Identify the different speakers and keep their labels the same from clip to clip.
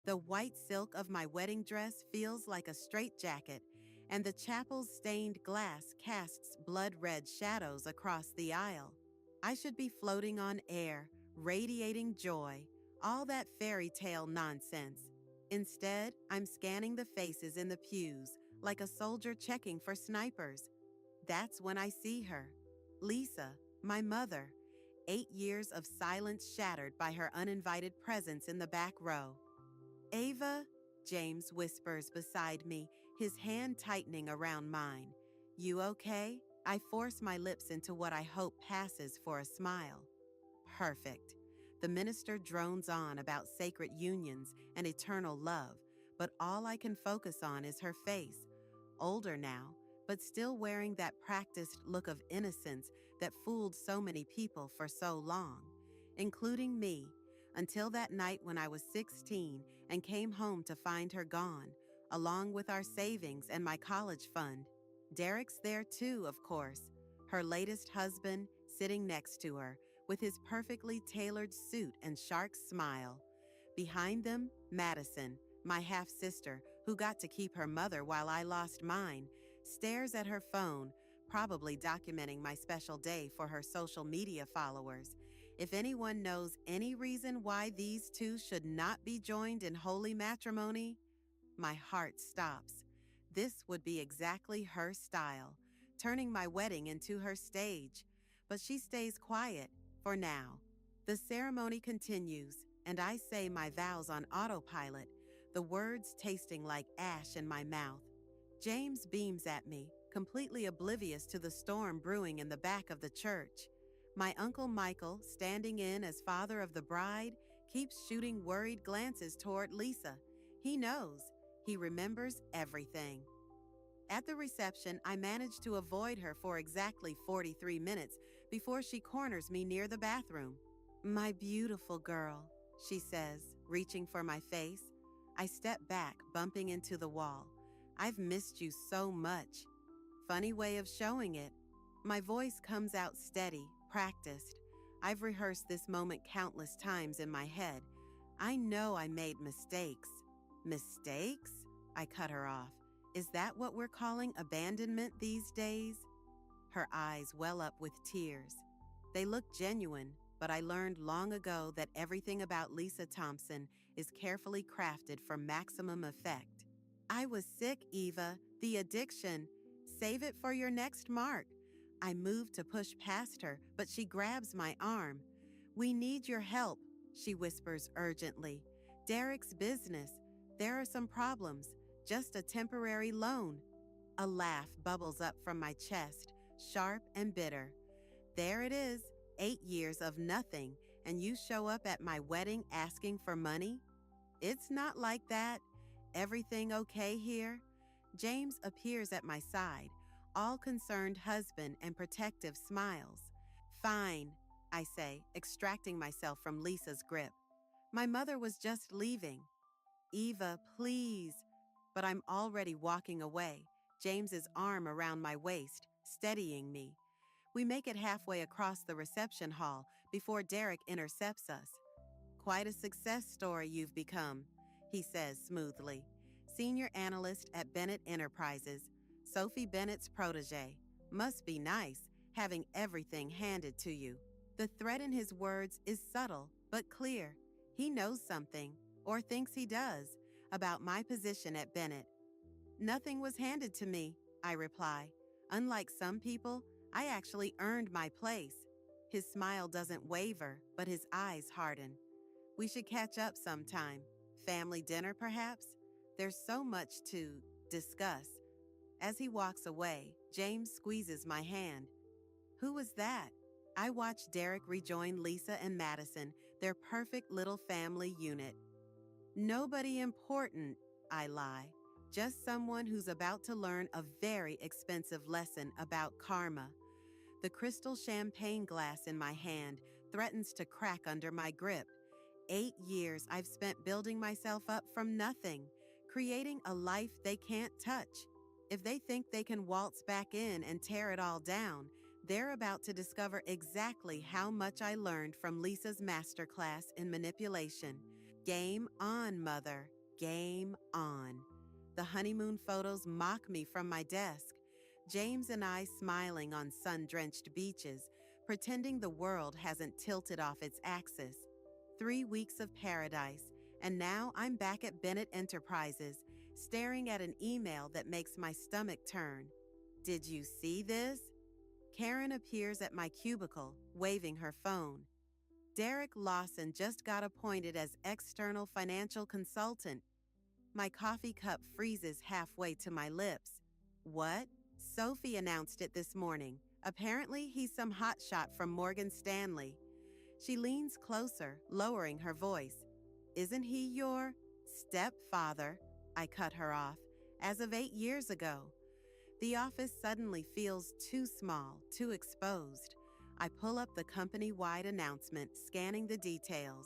Speaker 1: The white silk of my wedding dress feels like a straitjacket, and the chapel's stained glass casts blood-red shadows across the aisle. I should be floating on air, radiating joy, all that fairy tale nonsense. Instead, I'm scanning the faces in the pews like a soldier checking for snipers. That's when I see her. Lisa, my mother, 8 years of silence shattered by her uninvited presence in the back row. Ava, James whispers beside me, his hand tightening around mine. You okay? I force my lips into what I hope passes for a smile. Perfect. The minister drones on about sacred unions and eternal love, but all I can focus on is her face. Older now, but still wearing that practiced look of innocence that fooled so many people for so long, including me, until that night when I was 16 and came home to find her gone, along with our savings and my college fund. Derek's there too, of course, her latest husband sitting next to her with his perfectly tailored suit and shark smile. Behind them, Madison, my half-sister, who got to keep her mother while I lost mine, stares at her phone, probably documenting my special day for her social media followers. If anyone knows any reason why these two should not be joined in holy matrimony, my heart stops. This would be exactly her style, turning my wedding into her stage. But she stays quiet, for now. The ceremony continues, and I say my vows on autopilot, the words tasting like ash in my mouth. James beams at me, completely oblivious to the storm brewing in the back of the church. My Uncle Michael, standing in as father of the bride, keeps shooting worried glances toward Lisa. He knows. He remembers everything. At the reception, I manage to avoid her for exactly 43 minutes before she corners me near the bathroom. My beautiful girl, she says, reaching for my face. I step back, bumping into the wall. I've missed you so much. Funny way of showing it. My voice comes out steady, practiced. I've rehearsed this moment countless times in my head. I know I made mistakes. Mistakes? I cut her off. Is that what we're calling abandonment these days? Her eyes well up with tears. They look genuine, but I learned long ago that everything about Lisa Thompson is carefully crafted for maximum effect. I was sick, Eva. The addiction. Save it for your next mark. I move to push past her, but she grabs my arm. We need your help, she whispers urgently. Derek's business. There are some problems. Just a temporary loan. A laugh bubbles up from my chest, sharp and bitter. There it is, 8 years of nothing, and you show up at my wedding asking for money? It's not like that. Everything okay here? James appears at my side, all-concerned husband and protective smiles. Fine, I say, extracting myself from Lisa's grip. My mother was just leaving. Eva, please. But I'm already walking away, James's arm around my waist, steadying me. We make it halfway across the reception hall before Derek intercepts us. Quite a success story you've become, he says smoothly. Senior analyst at Bennett Enterprises, Sophie Bennett's protege. Must be nice, having everything handed to you. The threat in his words is subtle, but clear. He knows something, or thinks he does, about my position at Bennett. Nothing was handed to me, I reply. Unlike some people, I actually earned my place. His smile doesn't waver, but his eyes harden. We should catch up sometime. Family dinner, perhaps? There's so much to discuss. As he walks away, James squeezes my hand. Who was that? I watch Derek rejoin Lisa and Madison, their perfect little family unit. Nobody important, I lie. Just someone who's about to learn a very expensive lesson about karma. The crystal champagne glass in my hand threatens to crack under my grip. 8 years I've spent building myself up from nothing, creating a life they can't touch. If they think they can waltz back in and tear it all down, they're about to discover exactly how much I learned from Lisa's masterclass in manipulation. Game on, mother. Game on. The honeymoon photos mock me from my desk. James and I smiling on sun-drenched beaches, pretending the world hasn't tilted off its axis. 3 weeks of paradise, and now I'm back at Bennett Enterprises, staring at an email that makes my stomach turn. Did you see this? Karen appears at my cubicle, waving her phone. Derek Lawson just got appointed as external financial consultant. My coffee cup freezes halfway to my lips. What? Sophie announced it this morning. Apparently, he's some hotshot from Morgan Stanley. She leans closer, lowering her voice. Isn't he your stepfather? I cut her off. As of 8 years ago. The office suddenly feels too small, too exposed. I pull up the company-wide announcement, scanning the details.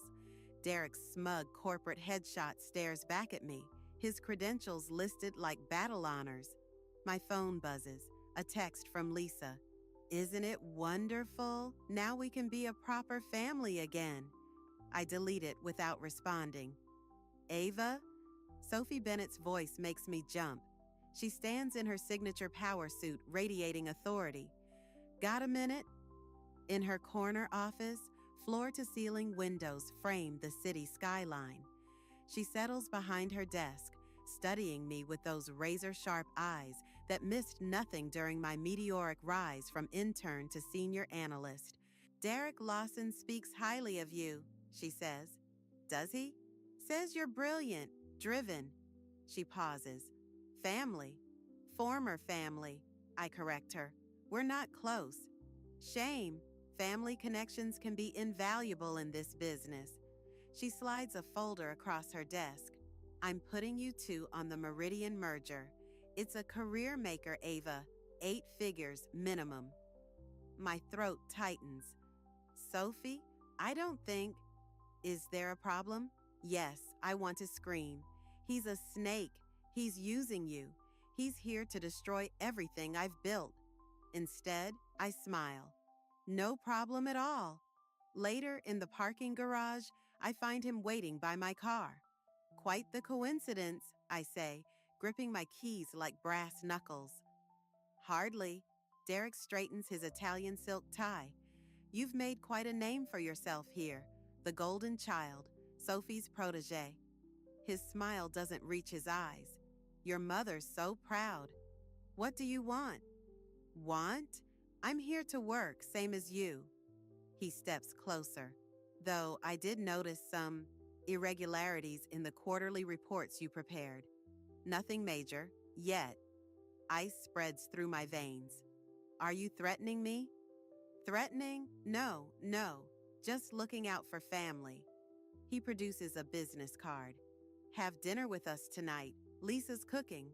Speaker 1: Derek's smug corporate headshot stares back at me, his credentials listed like battle honors. My phone buzzes, a text from Lisa. Isn't it wonderful? Now we can be a proper family again. I delete it without responding. Ava? Sophie Bennett's voice makes me jump. She stands in her signature power suit, radiating authority. Got a minute? In her corner office, floor-to-ceiling windows frame the city skyline. She settles behind her desk, studying me with those razor-sharp eyes that missed nothing during my meteoric rise from intern to senior analyst. Derek Lawson speaks highly of you, she says. Does he? Says you're brilliant, driven. She pauses. Family. Former family, I correct her. We're not close. Shame. Family connections can be invaluable in this business. She slides a folder across her desk. I'm putting you two on the Meridian merger. It's a career maker, Ava. 8 figures minimum. My throat tightens. Sophie, I don't think... Is there a problem? Yes, I want to scream. He's a snake. He's using you. He's here to destroy everything I've built. Instead, I smile. No problem at all. Later, in the parking garage, I find him waiting by my car. Quite the coincidence, I say, gripping my keys like brass knuckles. Hardly. Derek straightens his Italian silk tie. You've made quite a name for yourself here. The golden child, Sophie's protege. His smile doesn't reach his eyes. Your mother's so proud. What do you want? Want? I'm here to work, same as you. He steps closer. Though I did notice some irregularities in the quarterly reports you prepared. Nothing major, yet. Ice spreads through my veins. Are you threatening me? Threatening? No. Just looking out for family. He produces a business card. Have dinner with us tonight. Lisa's cooking.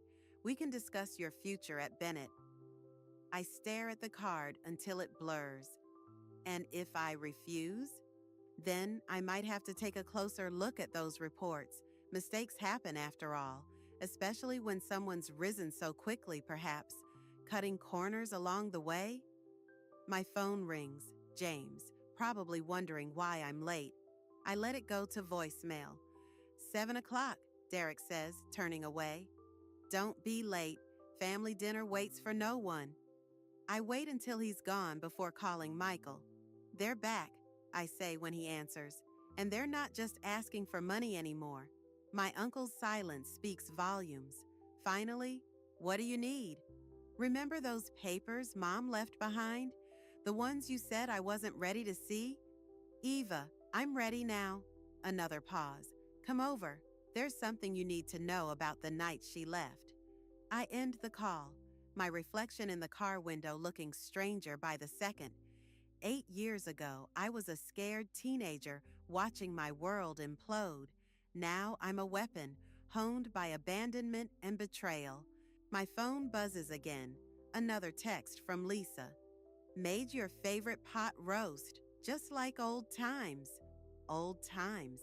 Speaker 1: We can discuss your future at Bennett. I stare at the card until it blurs. And if I refuse? Then I might have to take a closer look at those reports. Mistakes happen after all, especially when someone's risen so quickly, perhaps, cutting corners along the way. My phone rings. James, probably wondering why I'm late. I let it go to voicemail. 7 o'clock, Derek says, turning away. Don't be late. Family dinner waits for no one. I wait until he's gone before calling Michael. They're back, I say when he answers, and they're not just asking for money anymore. My uncle's silence speaks volumes. Finally, what do you need? Remember those papers Mom left behind? The ones you said I wasn't ready to see? Eva, I'm ready now. Another pause. Come over. There's something you need to know about the night she left. I end the call, my reflection in the car window looking stranger by the second. 8 years ago, I was a scared teenager watching my world implode. Now I'm a weapon, honed by abandonment and betrayal. My phone buzzes again. Another text from Lisa. Made your favorite pot roast, just like old times. Old times.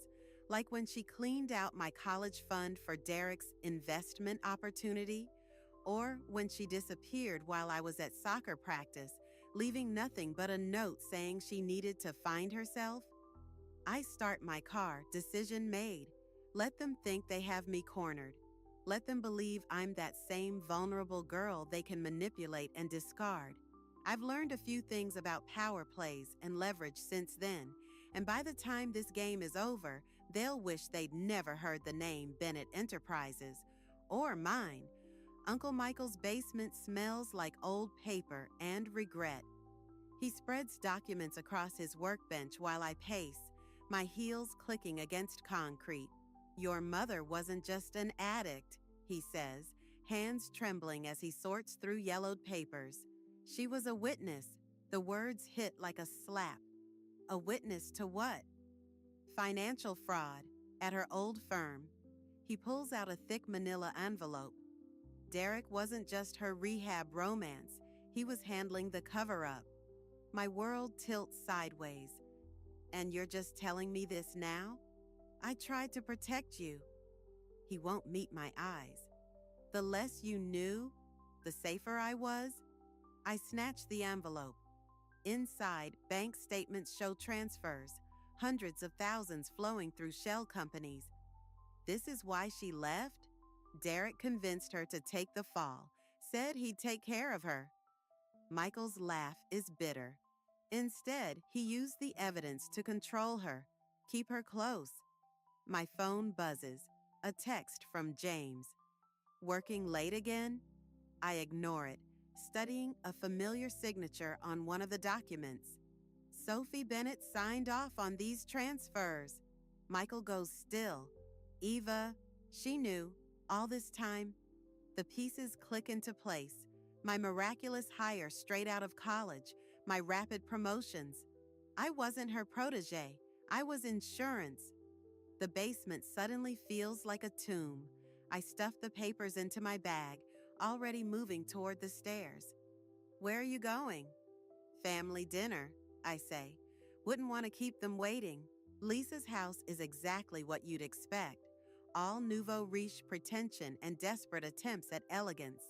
Speaker 1: Like when she cleaned out my college fund for Derek's investment opportunity, or when she disappeared while I was at soccer practice, leaving nothing but a note saying she needed to find herself. I start my car, decision made. Let them think they have me cornered. Let them believe I'm that same vulnerable girl they can manipulate and discard. I've learned a few things about power plays and leverage since then, and by the time this game is over, they'll wish they'd never heard the name Bennett Enterprises. Or mine. Uncle Michael's basement smells like old paper and regret. He spreads documents across his workbench while I pace, my heels clicking against concrete. Your mother wasn't just an addict, he says, hands trembling as he sorts through yellowed papers. She was a witness. The words hit like a slap. A witness to what? Financial fraud at her old firm. He pulls out a thick manila envelope. Derek wasn't just her rehab romance. He was handling the cover-up. My world tilts sideways. And you're just telling me this now? I tried to protect you. He won't meet my eyes. The less you knew, the safer I was. I snatched the envelope. Inside, bank statements show transfers, hundreds of thousands flowing through shell companies. This is why she left? Derek convinced her to take the fall, said he'd take care of her. Michael's laugh is bitter. Instead, he used the evidence to control her, keep her close. My phone buzzes, a text from James. Working late again? I ignore it, studying a familiar signature on one of the documents. Sophie Bennett signed off on these transfers. Michael goes still. Eva, she knew, all this time. The pieces click into place. My miraculous hire straight out of college, my rapid promotions. I wasn't her protege. I was insurance. The basement suddenly feels like a tomb. I stuff the papers into my bag, already moving toward the stairs. Where are you going? Family dinner, I say. Wouldn't want to keep them waiting. Lisa's house is exactly what you'd expect. All nouveau riche pretension and desperate attempts at elegance.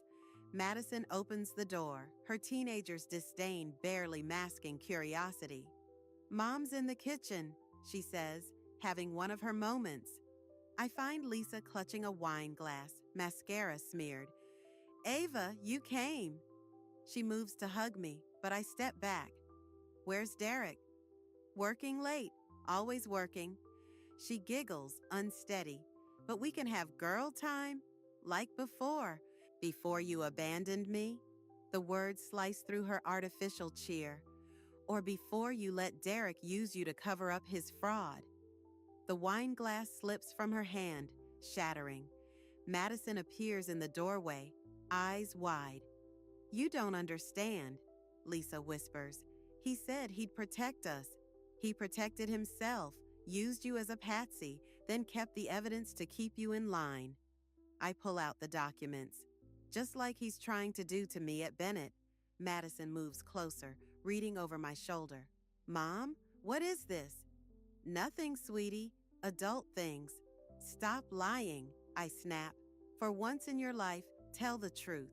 Speaker 1: Madison opens the door, her teenager's disdain barely masking curiosity. Mom's in the kitchen, she says, having one of her moments. I find Lisa clutching a wine glass, mascara smeared. Ava, you came. She moves to hug me, but I step back. Where's Derek? Working late, always working. She giggles, unsteady. But we can have girl time? Like before you abandoned me? The words slice through her artificial cheer. Or before you let Derek use you to cover up his fraud. The wine glass slips from her hand, shattering. Madison appears in the doorway, eyes wide. You don't understand, Lisa whispers. He said he'd protect us. He protected himself, used you as a patsy, then kept the evidence to keep you in line. I pull out the documents. Just like he's trying to do to me at Bennett. Madison moves closer, reading over my shoulder. Mom, what is this? Nothing, sweetie. Adult things. Stop lying, I snap. For once in your life, tell the truth.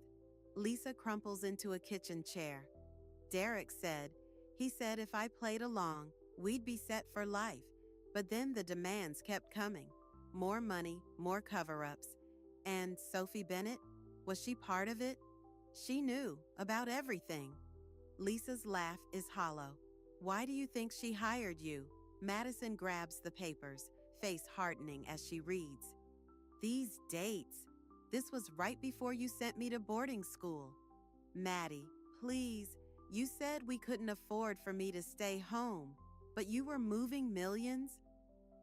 Speaker 1: Lisa crumples into a kitchen chair. Derek said, he said if I played along, we'd be set for life. But then the demands kept coming. More money, more cover-ups. And Sophie Bennett? Was she part of it? She knew about everything. Lisa's laugh is hollow. Why do you think she hired you? Madison grabs the papers, face hardening as she reads. These dates. This was right before you sent me to boarding school. Maddie, please. You said we couldn't afford for me to stay home, but you were moving millions?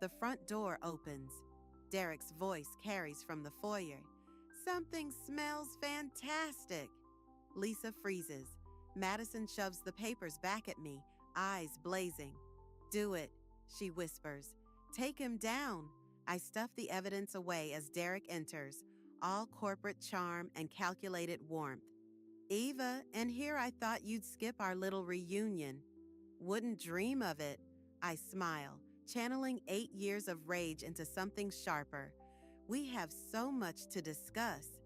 Speaker 1: The front door opens. Derek's voice carries from the foyer. Something smells fantastic. Lisa freezes. Madison shoves the papers back at me, eyes blazing. Do it, she whispers. Take him down. I stuff the evidence away as Derek enters, all corporate charm and calculated warmth. Eva, and here I thought you'd skip our little reunion. Wouldn't dream of it. I smile, channeling 8 years of rage into something sharper. We have so much to discuss.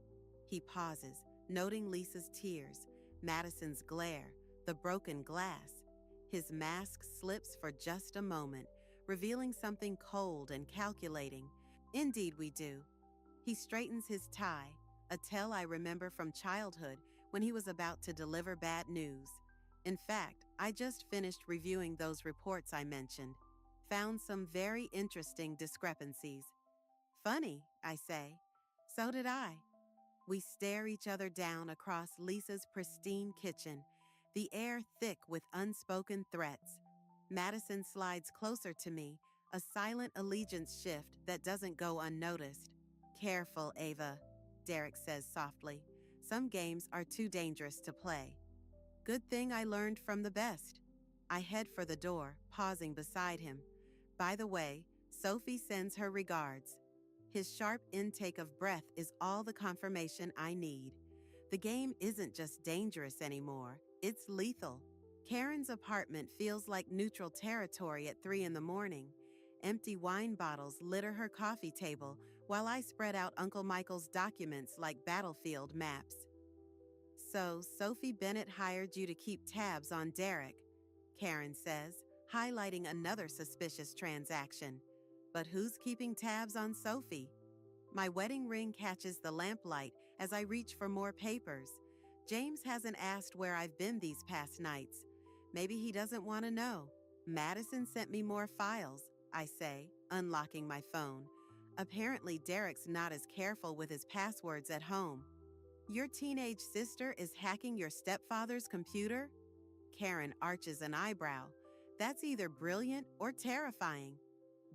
Speaker 1: He pauses, noting Lisa's tears, Madison's glare, the broken glass. His mask slips for just a moment, revealing something cold and calculating. Indeed, we do. He straightens his tie, a tell I remember from childhood when he was about to deliver bad news. In fact, I just finished reviewing those reports I mentioned. Found some very interesting discrepancies. Funny, I say. So did I. We stare each other down across Lisa's pristine kitchen, the air thick with unspoken threats. Madison slides closer to me, a silent allegiance shift that doesn't go unnoticed. Careful, Ava, Derek says softly. Some games are too dangerous to play. Good thing I learned from the best. I head for the door, pausing beside him. By the way, Sophie sends her regards. His sharp intake of breath is all the confirmation I need. The game isn't just dangerous anymore, it's lethal. Karen's apartment feels like neutral territory at 3 in the morning. Empty wine bottles litter her coffee table while I spread out Uncle Michael's documents like battlefield maps. So, Sophie Bennett hired you to keep tabs on Derek, Karen says, highlighting another suspicious transaction. But who's keeping tabs on Sophie? My wedding ring catches the lamplight as I reach for more papers. James hasn't asked where I've been these past nights. Maybe he doesn't want to know. Madison sent me more files, I say, unlocking my phone. Apparently, Derek's not as careful with his passwords at home. Your teenage sister is hacking your stepfather's computer? Karen arches an eyebrow. That's either brilliant or terrifying.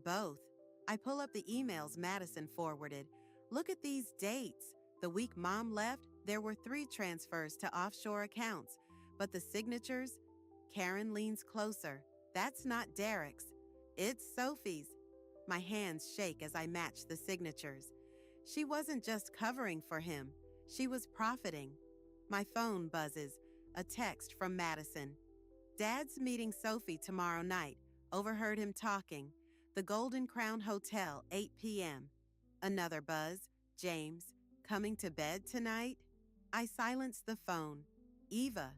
Speaker 1: Both. I pull up the emails Madison forwarded. Look at these dates. The week Mom left, there were 3 transfers to offshore accounts. But the signatures? Karen leans closer. That's not Derek's. It's Sophie's. My hands shake as I match the signatures. She wasn't just covering for him. She was profiting. My phone buzzes. A text from Madison. Dad's meeting Sophie tomorrow night. Overheard him talking. The Golden Crown Hotel, 8 p.m. Another buzz. James, coming to bed tonight? I silence the phone. Eva.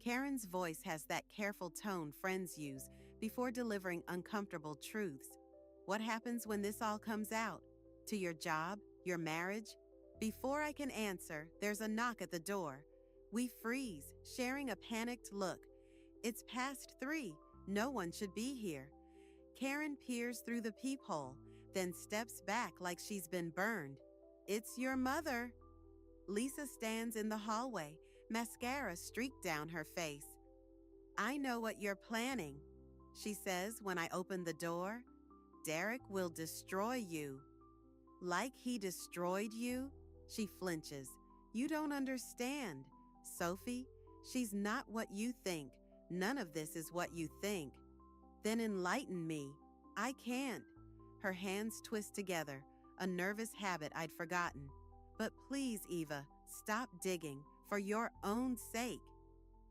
Speaker 1: Karen's voice has that careful tone friends use before delivering uncomfortable truths. What happens when this all comes out? To your job? Your marriage? Before I can answer, there's a knock at the door. We freeze, sharing a panicked look. It's past 3. No one should be here. Karen peers through the peephole, then steps back like she's been burned. It's your mother. Lisa stands in the hallway, mascara streaked down her face. I know what you're planning, she says when I open the door. Derek will destroy you. Like he destroyed you? She flinches. You don't understand. Sophie, she's not what you think. None of this is what you think. Then enlighten me. I can't. Her hands twist together, a nervous habit I'd forgotten. But please, Eva, stop digging, for your own sake.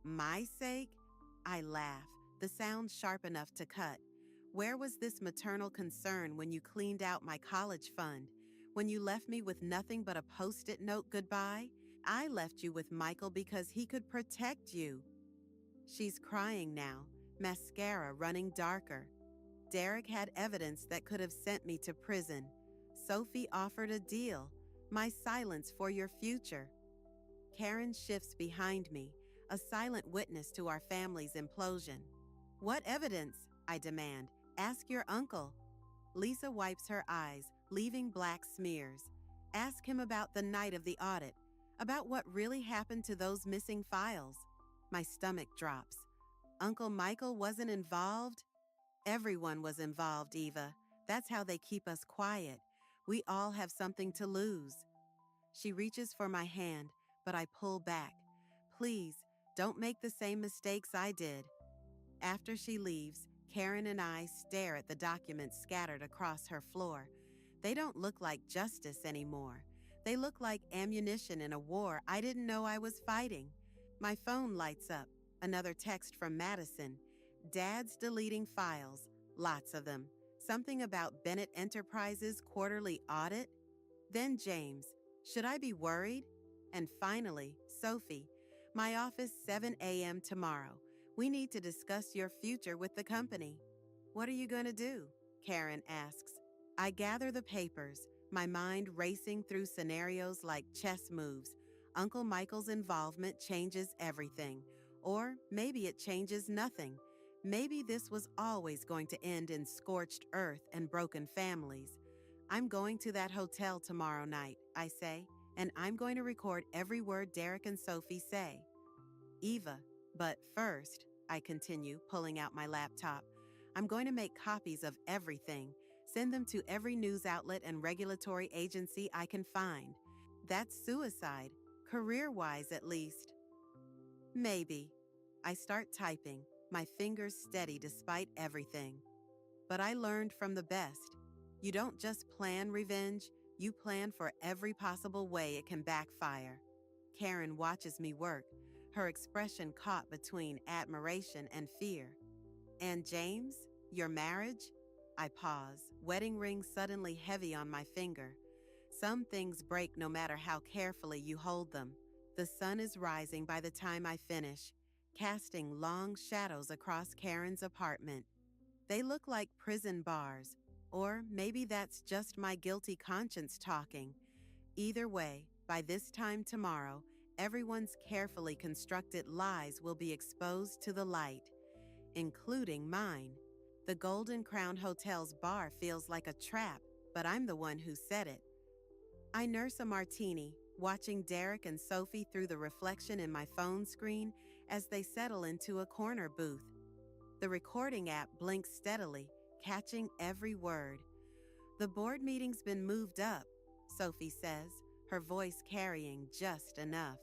Speaker 1: My sake? I laugh, the sound sharp enough to cut. Where was this maternal concern when you cleaned out my college fund? When you left me with nothing but a post-it note goodbye? I left you with Michael because he could protect you. She's crying now, mascara running darker. Derek had evidence that could have sent me to prison. Sophie offered a deal, my silence for your future. Karen shifts behind me, a silent witness to our family's implosion. What evidence? I demand. Ask your uncle. Lisa wipes her eyes, leaving black smears. Ask him about the night of the audit, about what really happened to those missing files. My stomach drops. Uncle Michael wasn't involved? Everyone was involved, Eva. That's how they keep us quiet. We all have something to lose. She reaches for my hand, but I pull back. Please, don't make the same mistakes I did. After she leaves, Karen and I stare at the documents scattered across her floor. They don't look like justice anymore. They look like ammunition in a war I didn't know I was fighting. My phone lights up. Another text from Madison. Dad's deleting files. Lots of them. Something about Bennett Enterprises' quarterly audit. Then James. Should I be worried? And finally, Sophie. My office 7 a.m. tomorrow. We need to discuss your future with the company. What are you going to do? Karen asks. I gather the papers, my mind racing through scenarios like chess moves. Uncle Michael's involvement changes everything. Or maybe it changes nothing. Maybe this was always going to end in scorched earth and broken families. I'm going to that hotel tomorrow night, I say, and I'm going to record every word Derek and Sophie say. Eva, but first, I continue, pulling out my laptop, I'm going to make copies of everything, send them to every news outlet and regulatory agency I can find. That's suicide, career-wise at least. Maybe. I start typing, my fingers steady despite everything. But I learned from the best. You don't just plan revenge, you plan for every possible way it can backfire. Karen watches me work, her expression caught between admiration and fear. And James, your marriage? I pause, wedding ring suddenly heavy on my finger. Some things break no matter how carefully you hold them. The sun is rising by the time I finish, casting long shadows across Karen's apartment. They look like prison bars, or maybe that's just my guilty conscience talking. Either way, by this time tomorrow, everyone's carefully constructed lies will be exposed to the light, including mine. The Golden Crown Hotel's bar feels like a trap, but I'm the one who said it. I nurse a martini, watching Derek and Sophie through the reflection in my phone screen as they settle into a corner booth. The recording app blinks steadily, catching every word. The board meeting's been moved up, Sophie says, her voice carrying just enough.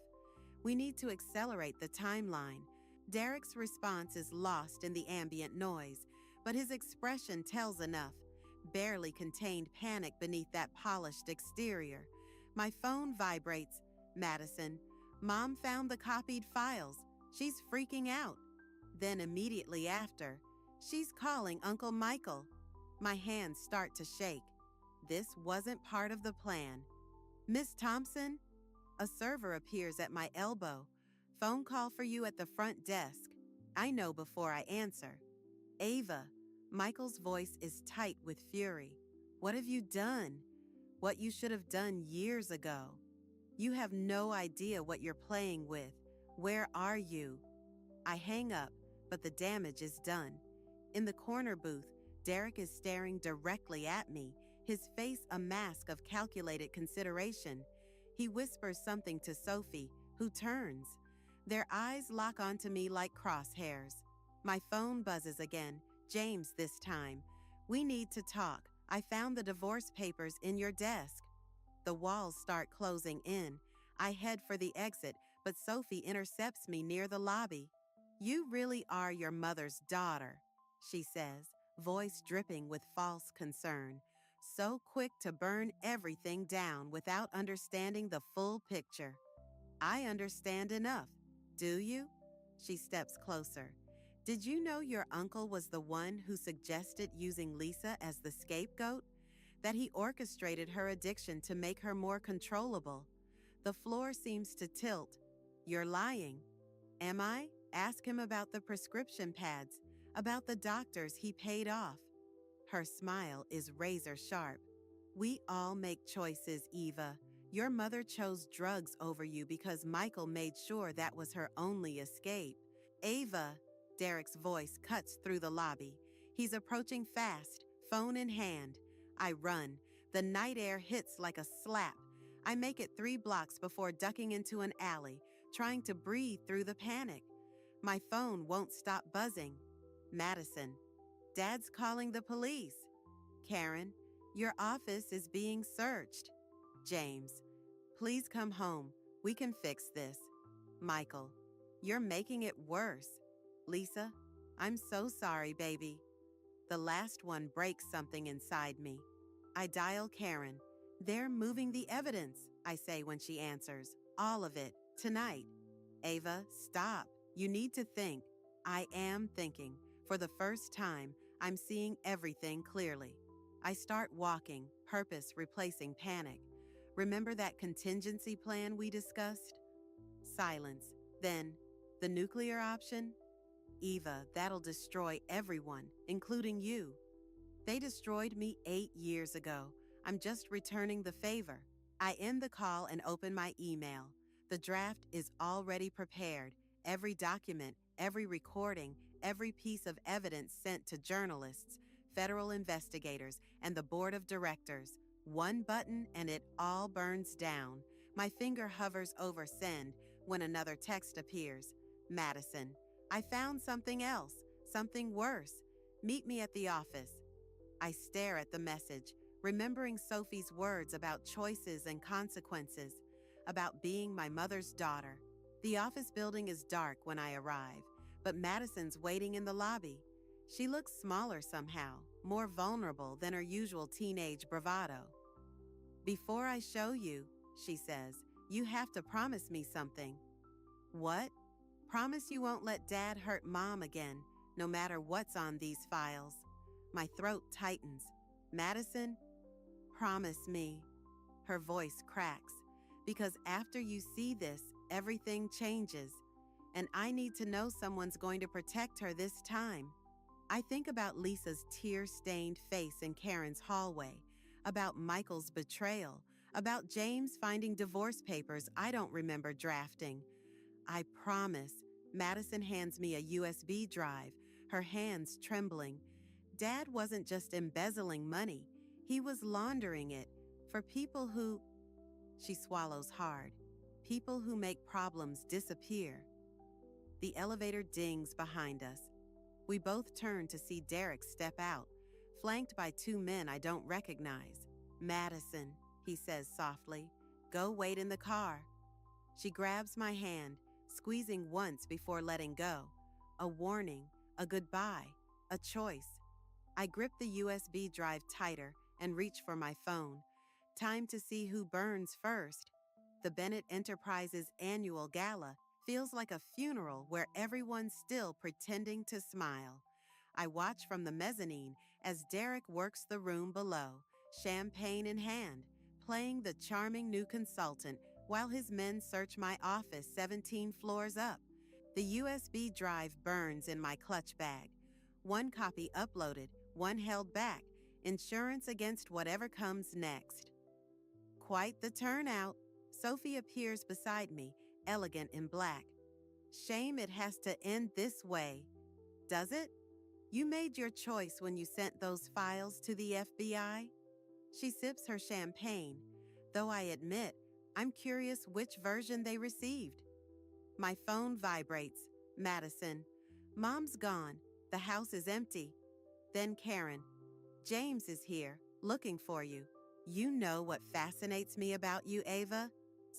Speaker 1: We need to accelerate the timeline. Derek's response is lost in the ambient noise, but his expression tells enough. Barely contained panic beneath that polished exterior. My phone vibrates. Madison, Mom found the copied files. She's freaking out. Then immediately after, she's calling Uncle Michael. My hands start to shake. This wasn't part of the plan. Miss Thompson? A server appears at my elbow. Phone call for you at the front desk. I know before I answer. Ava. Michael's voice is tight with fury. What have you done? What you should have done years ago. You have no idea what you're playing with. Where are you? I hang up, but the damage is done. In the corner booth, Derek is staring directly at me, his face a mask of calculated consideration. He whispers something to Sophie, who turns. Their eyes lock onto me like crosshairs. My phone buzzes again, James this time. We need to talk. I found the divorce papers in your desk. The walls start closing in. I head for the exit, but Sophie intercepts me near the lobby. You really are your mother's daughter, she says, voice dripping with false concern. So quick to burn everything down without understanding the full picture. I understand enough. Do you? She steps closer. Did you know your uncle was the one who suggested using Lisa as the scapegoat? That he orchestrated her addiction to make her more controllable? The floor seems to tilt. You're lying. Am I? Ask him about the prescription pads, about the doctors he paid off. Her smile is razor sharp. We all make choices, Eva. Your mother chose drugs over you because Michael made sure that was her only escape. Ava, Derek's voice cuts through the lobby. He's approaching fast, phone in hand. I run. The night air hits like a slap. I make it 3 blocks before ducking into an alley, trying to breathe through the panic. My phone won't stop buzzing. Madison, Dad's calling the police. Karen, your office is being searched. James, please come home. We can fix this. Michael, you're making it worse. Lisa, I'm so sorry, baby. The last one breaks something inside me. I dial Karen. They're moving the evidence, I say when she answers. All of it, tonight. Ava, stop. You need to think. I am thinking. For the first time, I'm seeing everything clearly. I start walking, purpose replacing panic. Remember that contingency plan we discussed? Silence. Then, the nuclear option? Eva, that'll destroy everyone, including you. They destroyed me 8 years ago. I'm just returning the favor. I end the call and open my email. The draft is already prepared. Every document, every recording, every piece of evidence sent to journalists, federal investigators, and the board of directors. One button and it all burns down. My finger hovers over send when another text appears. Madison, I found something else, something worse. Meet me at the office. I stare at the message, remembering Sophie's words about choices and consequences, about being my mother's daughter. The office building is dark when I arrive, but Madison's waiting in the lobby. She looks smaller somehow, more vulnerable than her usual teenage bravado. Before I show you, she says, you have to promise me something. What? Promise you won't let Dad hurt Mom again, no matter what's on these files. My throat tightens. Madison, promise me. Her voice cracks. Because after you see this, everything changes. And I need to know someone's going to protect her this time. I think about Lisa's tear-stained face in Karen's hallway, about Michael's betrayal, about James finding divorce papers I don't remember drafting. I promise. Madison hands me a USB drive, her hands trembling. Dad wasn't just embezzling money. He was laundering it for people who... She swallows hard. People who make problems disappear. The elevator dings behind us. We both turn to see Derek step out, flanked by 2 men I don't recognize. Madison, he says softly, go wait in the car. She grabs my hand, squeezing once before letting go. A warning, a goodbye, a choice. I grip the USB drive tighter and reach for my phone. Time to see who burns first. The Bennett Enterprises annual gala feels like a funeral where everyone's still pretending to smile. I watch from the mezzanine as Derek works the room below, champagne in hand, playing the charming new consultant while his men search my office 17 floors up. The USB drive burns in my clutch bag. 1 copy uploaded, 1 held back, insurance against whatever comes next. Quite the turnout. Sophie appears beside me, elegant in black. Shame it has to end this way. Does it? You made your choice when you sent those files to the FBI? She sips her champagne, though I admit I'm curious which version they received. My phone vibrates. Madison. Mom's gone. The house is empty. Then Karen. James is here, looking for you. You know what fascinates me about you, Ava?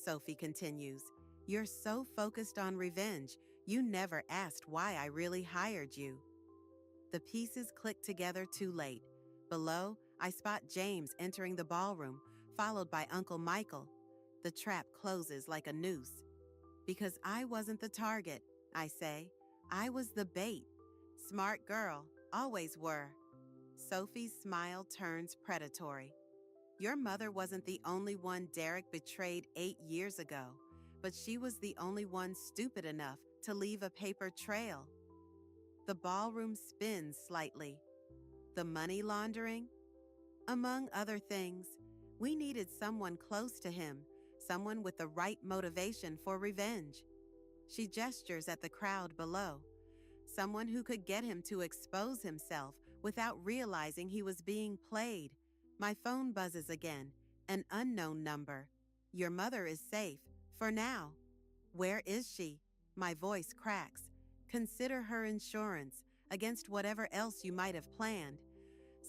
Speaker 1: Sophie continues. You're so focused on revenge, you never asked why I really hired you. The pieces click together too late. Below, I spot James entering the ballroom, followed by Uncle Michael. The trap closes like a noose. Because I wasn't the target, I say. I was the bait. Smart girl, always were. Sophie's smile turns predatory. Your mother wasn't the only one Derek betrayed 8 years ago, but she was the only one stupid enough to leave a paper trail. The ballroom spins slightly. The money laundering? Among other things, we needed someone close to him, someone with the right motivation for revenge. She gestures at the crowd below. Someone who could get him to expose himself without realizing he was being played. My phone buzzes again. An unknown number. Your mother is safe, for now. Where is she? My voice cracks. Consider her insurance against whatever else you might have planned.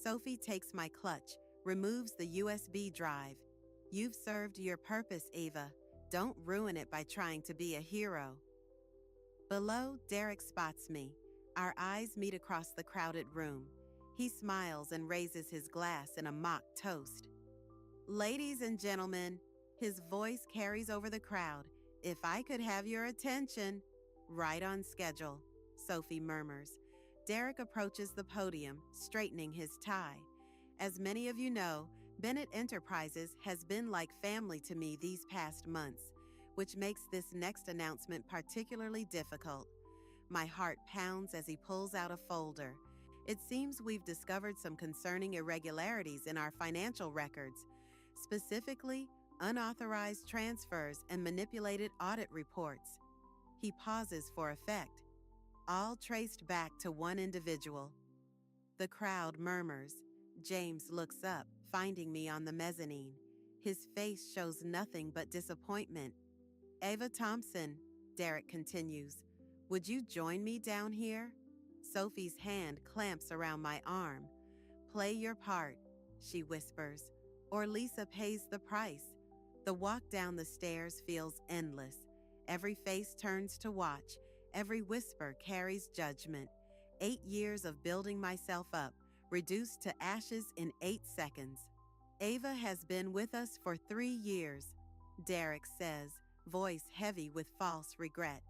Speaker 1: Sophie takes my clutch, removes the USB drive. You've served your purpose, Ava. Don't ruin it by trying to be a hero. Below, Derek spots me. Our eyes meet across the crowded room. He smiles and raises his glass in a mock toast. Ladies and gentlemen, his voice carries over the crowd. If I could have your attention. Right on schedule, Sophie murmurs. Derek approaches the podium, straightening his tie. As many of you know, Bennett Enterprises has been like family to me these past months, which makes this next announcement particularly difficult. My heart pounds as he pulls out a folder. It seems we've discovered some concerning irregularities in our financial records, specifically unauthorized transfers and manipulated audit reports. He pauses for effect, all traced back to one individual. The crowd murmurs. James looks up, finding me on the mezzanine. His face shows nothing but disappointment. Ava Thompson, Derek continues, would you join me down here? Sophie's hand clamps around my arm. Play your part, she whispers, or Lisa pays the price. The walk down the stairs feels endless. Every face turns to watch. Every whisper carries judgment. 8 years of building myself up, reduced to ashes in 8 seconds. Ava has been with us for 3 years, Derek says, voice heavy with false regret.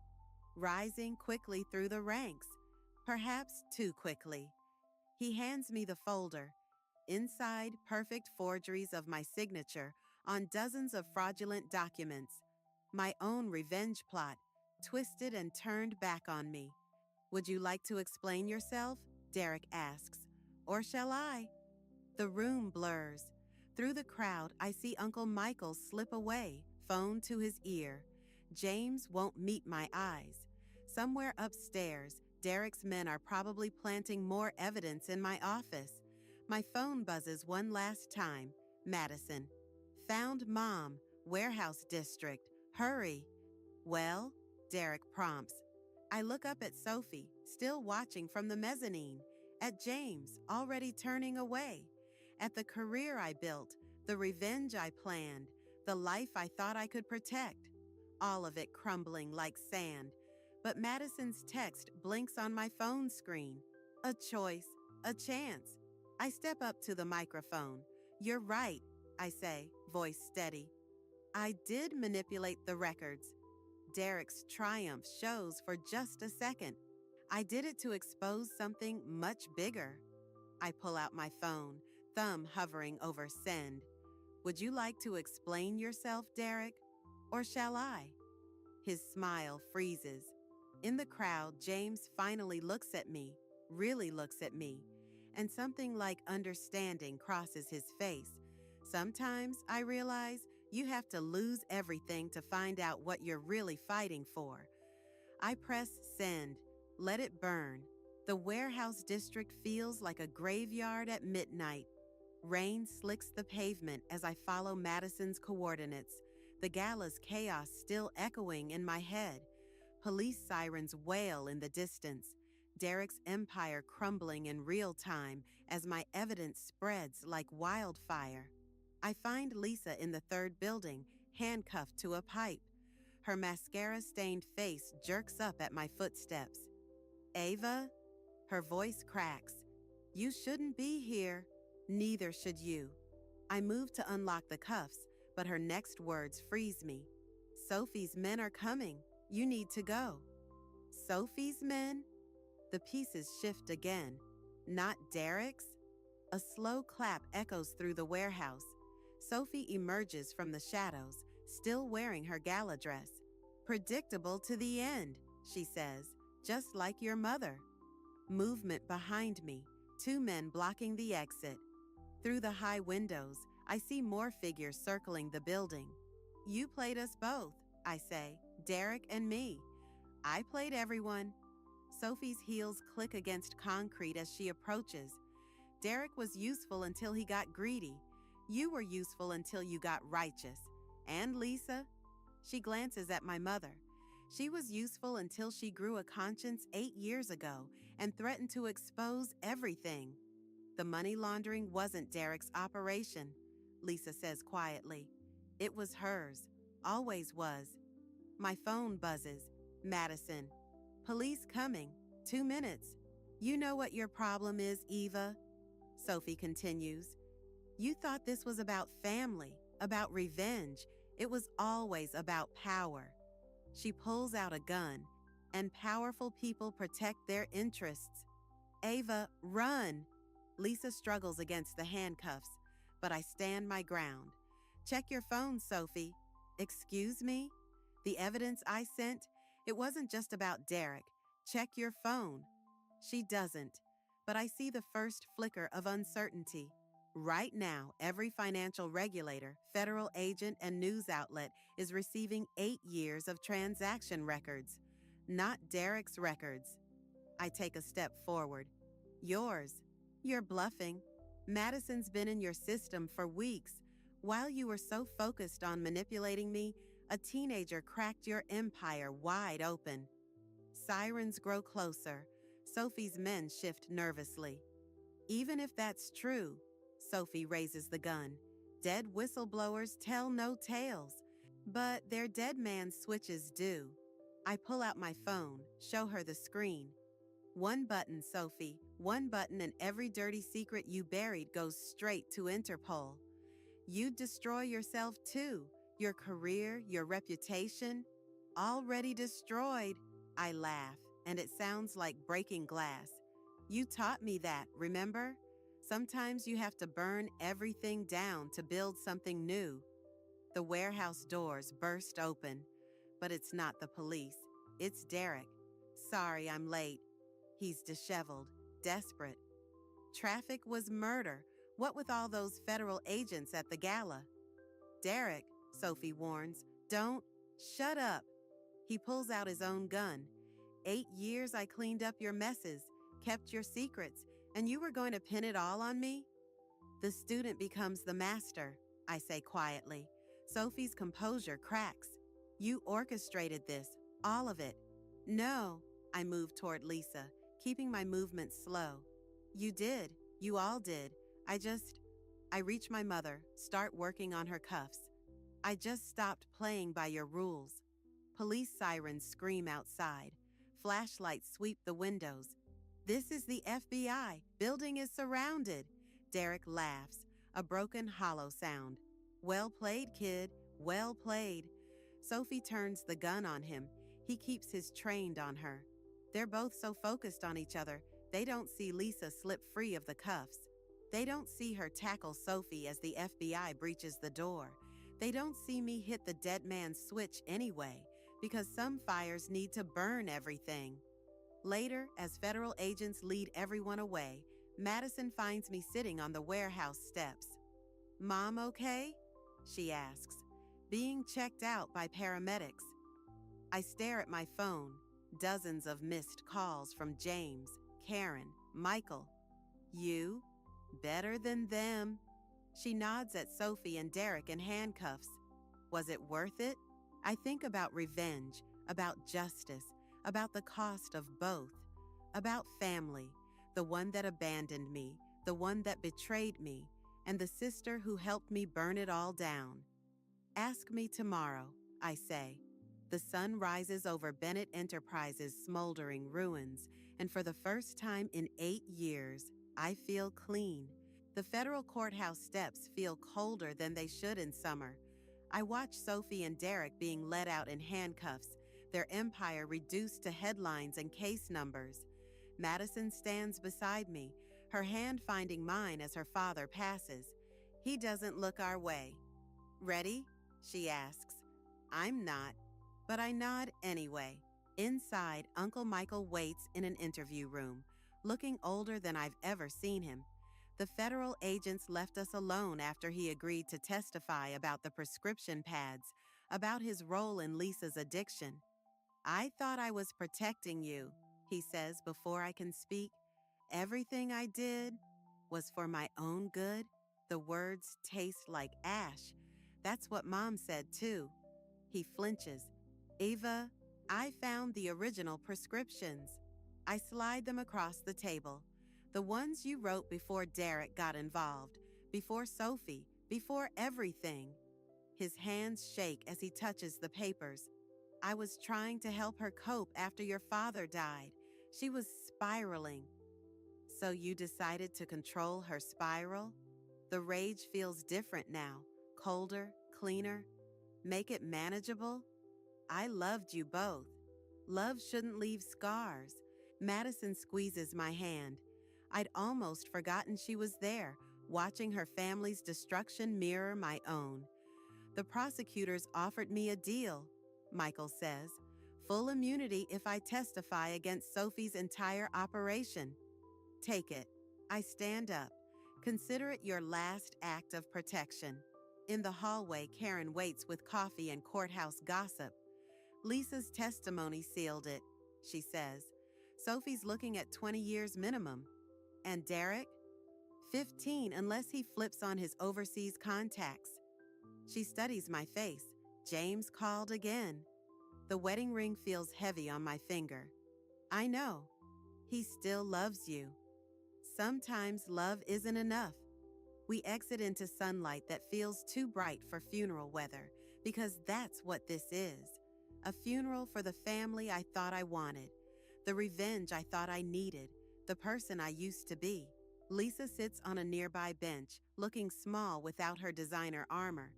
Speaker 1: Rising quickly through the ranks, perhaps too quickly. He hands me the folder. Inside, perfect forgeries of my signature on dozens of fraudulent documents. My own revenge plot, twisted and turned back on me. Would you like to explain yourself? Derek asks. Or shall I? The room blurs. Through the crowd, I see Uncle Michael slip away, phone to his ear. James won't meet my eyes. Somewhere upstairs, Derek's men are probably planting more evidence in my office. My phone buzzes one last time. Madison. Found Mom, Warehouse District. Hurry. Well, Derek prompts. I look up at Sophie, still watching from the mezzanine, at James, already turning away, at the career I built, the revenge I planned, the life I thought I could protect, all of it crumbling like sand. But Madison's text blinks on my phone screen. A choice, a chance. I step up to the microphone. You're right, I say, voice steady. I did manipulate the records. Derek's triumph shows for just a second. I did it to expose something much bigger. I pull out my phone, thumb hovering over send. Would you like to explain yourself, Derek? Or shall I? His smile freezes. In the crowd, James finally looks at me, really looks at me, and something like understanding crosses his face. Sometimes, I realize, you have to lose everything to find out what you're really fighting for. I press send, let it burn. The warehouse district feels like a graveyard at midnight. Rain slicks the pavement as I follow Madison's coordinates, the gala's chaos still echoing in my head. Police sirens wail in the distance, Derek's empire crumbling in real time as my evidence spreads like wildfire. I find Lisa in the third building, handcuffed to a pipe. Her mascara-stained face jerks up at my footsteps. Ava? Her voice cracks. You shouldn't be here. Neither should you. I move to unlock the cuffs, but her next words freeze me. Sophie's men are coming. You need to go. Sophie's men? The pieces shift again. Not Derek's? A slow clap echoes through the warehouse. Sophie emerges from the shadows, still wearing her gala dress. Predictable to the end, she says, just like your mother. Movement behind me, 2 men blocking the exit. Through the high windows, I see more figures circling the building. You played us both, I say, Derek and me. I played everyone. Sophie's heels click against concrete as she approaches. Derek was useful until he got greedy. You were useful until you got righteous. And Lisa? She glances at my mother. She was useful until she grew a conscience 8 years ago and threatened to expose everything. The money laundering wasn't Derek's operation, Lisa says quietly. It was hers, always was. My phone buzzes. Madison. Police coming. 2 minutes. You know what your problem is, Eva? Sophie continues. You thought this was about family, about revenge. It was always about power. She pulls out a gun, and powerful people protect their interests. Ava, run! Lisa struggles against the handcuffs, but I stand my ground. Check your phone, Sophie. Excuse me? The evidence I sent, it wasn't just about Derek. Check your phone. She doesn't, but I see the first flicker of uncertainty. Right now, every financial regulator, federal agent, and news outlet is receiving 8 years of transaction records, not Derek's records. I take a step forward. Yours. You're bluffing. Madison's been in your system for weeks. While you were so focused on manipulating me, a teenager cracked your empire wide open. Sirens grow closer. Sophie's men shift nervously. Even if that's true, Sophie raises the gun. Dead whistleblowers tell no tales, but their dead man switches do. I pull out my phone, show her the screen. One button, Sophie, one button, and every dirty secret you buried goes straight to Interpol. You'd destroy yourself too. Your career, your reputation, already destroyed. I laugh, and it sounds like breaking glass. You taught me that, remember? Sometimes you have to burn everything down to build something new. The warehouse doors burst open, but it's not the police. It's Derek. Sorry, I'm late. He's disheveled, desperate. Traffic was murder. What with all those federal agents at the gala? Derek, Sophie warns, don't. Shut up. He pulls out his own gun. 8 years I cleaned up your messes, kept your secrets, and you were going to pin it all on me? The student becomes the master, I say quietly. Sophie's composure cracks. You orchestrated this, all of it. No, I move toward Lisa, keeping my movements slow. You did. You all did. I reach my mother, start working on her cuffs. I just stopped playing by your rules. Police sirens scream outside. Flashlights sweep the windows. This is the FBI. Building is surrounded. Derek laughs, a broken, hollow sound. Well played, kid. Well played. Sophie turns the gun on him. He keeps his trained on her. They're both so focused on each other, they don't see Lisa slip free of the cuffs. They don't see her tackle Sophie as the FBI breaches the door. They don't see me hit the dead man's switch anyway, because some fires need to burn everything. Later, as federal agents lead everyone away, Madison finds me sitting on the warehouse steps. Mom okay? She asks, being checked out by paramedics. I stare at my phone, dozens of missed calls from James, Karen, Michael. You? Better than them. She nods at Sophie and Derek in handcuffs. Was it worth it? I think about revenge, about justice, about the cost of both, about family, the one that abandoned me, the one that betrayed me, and the sister who helped me burn it all down. Ask me tomorrow, I say. The sun rises over Bennett Enterprises' smoldering ruins, and for the first time in 8 years, I feel clean. The federal courthouse steps feel colder than they should in summer. I watch Sophie and Derek being led out in handcuffs, their empire reduced to headlines and case numbers. Madison stands beside me, her hand finding mine as her father passes. He doesn't look our way. Ready? She asks. I'm not, but I nod anyway. Inside, Uncle Michael waits in an interview room, looking older than I've ever seen him. The federal agents left us alone after he agreed to testify about the prescription pads, about his role in Lisa's addiction. I thought I was protecting you, he says before I can speak. Everything I did was for my own good. The words taste like ash. That's what Mom said too. He flinches. Ava, I found the original prescriptions. I slide them across the table. The ones you wrote before Derek got involved, before Sophie, before everything. His hands shake as he touches the papers. I was trying to help her cope after your father died. She was spiraling. So you decided to control her spiral? The rage feels different now, colder, cleaner. Make it manageable? I loved you both. Love shouldn't leave scars. Madison squeezes my hand. I'd almost forgotten she was there, watching her family's destruction mirror my own. The prosecutors offered me a deal, Michael says. Full immunity if I testify against Sophie's entire operation. Take it. I stand up. Consider it your last act of protection. In the hallway, Karen waits with coffee and courthouse gossip. Lisa's testimony sealed it, she says. Sophie's looking at 20 years minimum. And Derek? 15 unless he flips on his overseas contacts. She studies my face. James called again. The wedding ring feels heavy on my finger. I know. He still loves you. Sometimes love isn't enough. We exit into sunlight that feels too bright for funeral weather, because that's what this is. A funeral for the family I thought I wanted, the revenge I thought I needed, the person I used to be. Lisa sits on a nearby bench, looking small without her designer armor.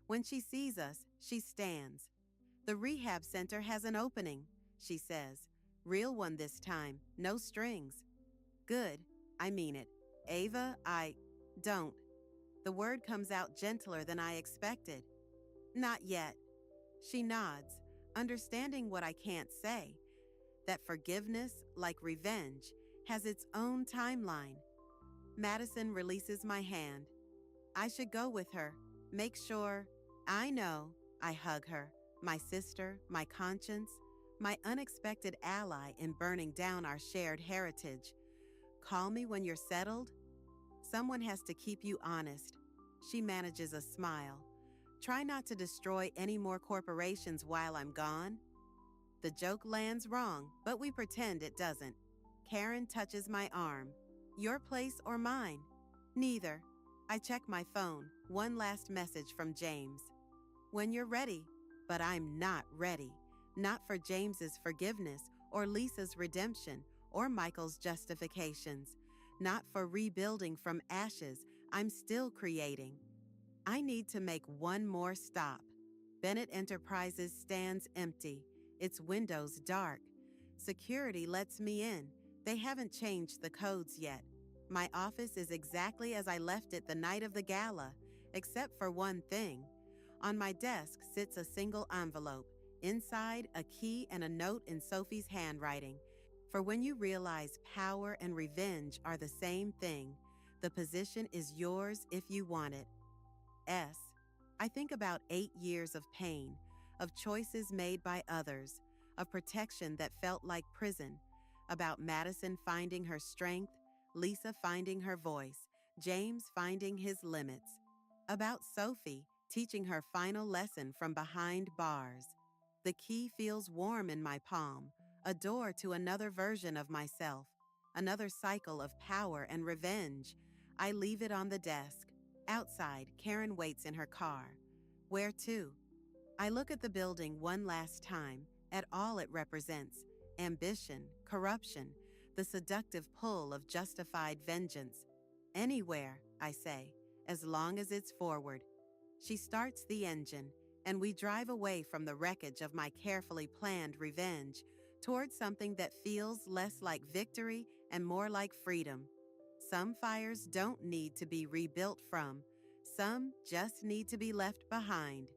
Speaker 1: When she sees us, she stands. The rehab center has an opening, she says. Real one this time, no strings. Good, I mean it. Ava, don't. The word comes out gentler than I expected. Not yet. She nods, understanding what I can't say. That forgiveness, like revenge, has its own timeline. Madison releases my hand. I should go with her. Make sure. I know. I hug her. My sister, my conscience, my unexpected ally in burning down our shared heritage. Call me when you're settled. Someone has to keep you honest. She manages a smile. Try not to destroy any more corporations while I'm gone. The joke lands wrong, but we pretend it doesn't. Karen touches my arm. Your place or mine? Neither. I check my phone. One last message from James. When you're ready. But I'm not ready. Not for James's forgiveness or Lisa's redemption or Michael's justifications. Not for rebuilding from ashes. I'm still creating. I need to make one more stop. Bennett Enterprises stands empty, its windows dark. Security lets me in. They haven't changed the codes yet. My office is exactly as I left it the night of the gala, except for one thing. On my desk sits a single envelope. Inside, a key and a note in Sophie's handwriting. For when you realize power and revenge are the same thing, the position is yours if you want it. S. I think about 8 years of pain, of choices made by others, of protection that felt like prison, about Madison finding her strength, Lisa finding her voice, James finding his limits, about Sophie teaching her final lesson from behind bars. The key feels warm in my palm, a door to another version of myself, another cycle of power and revenge. I leave it on the desk. Outside, Karen waits in her car. Where to? I look at the building one last time, at all it represents: ambition, corruption, the seductive pull of justified vengeance. Anywhere, I say, as long as it's forward. She starts the engine, and we drive away from the wreckage of my carefully planned revenge towards something that feels less like victory and more like freedom. Some fires don't need to be rebuilt from. Some just need to be left behind.